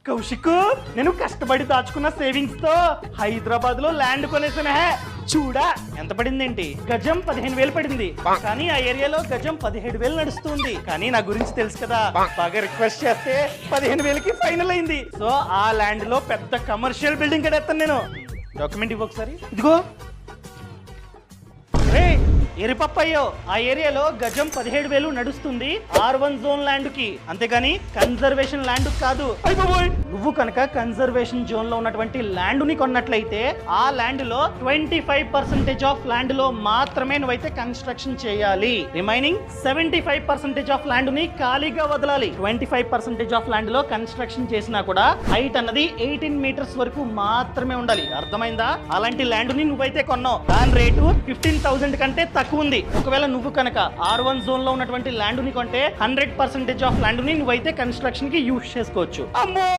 కౌశిక్, నేను కష్టపడి దాచుకున్న సేవింగ్స్ తో హైదరాబాద్ లో ల్యాండ్ కొనేసానే. చూడా ఎంత పడిందేంటి? గజం 15,000 పడింది. కానీ ఆ ఏరియాలో గజం 17,000 నడుస్తుంది. కానీ నా గురించి తెలుసు కదా, బాగా రిక్వెస్ట్ చేస్తే 15,000కి ఫైనల్ అయింది. సో ఆ ల్యాండ్ లో పెద్ద కమర్షియల్ బిల్డింగ్ కడేస్తాను నేను. డాక్యుమెంట్ ఇవ్వ ఒకసారి. ఇదిగో ఎరిపప్పయ్యో, ఆ ఏరియాలో గజం 17,000 నడుస్తుంది R1 జోన్ ల్యాండ్ కి, అంతేగాని కన్జర్వేషన్ ల్యాండ్ కాదు. నువ్వు కనుక కన్జర్వేషన్ జోన్ లో ఉన్నటువంటి ల్యాండ్ ని కొన్నట్లయితే ఆ ల్యాండ్ లో 25% ఆఫ్ ల్యాండ్ లో మాత్రమే నువ్వైతే కన్స్ట్రక్షన్ చేయాలి. రిమైనింగ్ 75% ఆఫ్ ల్యాండ్ ని ఖాళీగా వదలాలి. 25% ఆఫ్ ల్యాండ్ లో కన్స్ట్రక్షన్ చేసినా కూడా హైట్ అన్నది 18 మీటర్స్ వరకు మాత్రమే ఉండాలి. అర్థమైందా? అలాంటి ల్యాండ్ ని నువ్వైతే కొన్నావు, దాని రేటు 15,000 కంటే తక్కువ ఉంది. ఒకవేళ నువ్వు కనుక R1 జోన్ లో ఉన్నటువంటి ల్యాండ్ ని కొంటే 100% ఆఫ్ ల్యాండ్ ని నువ్వైతే కన్స్ట్రక్షన్ కి యూజ్ చేసుకోవచ్చు. అమ్మో!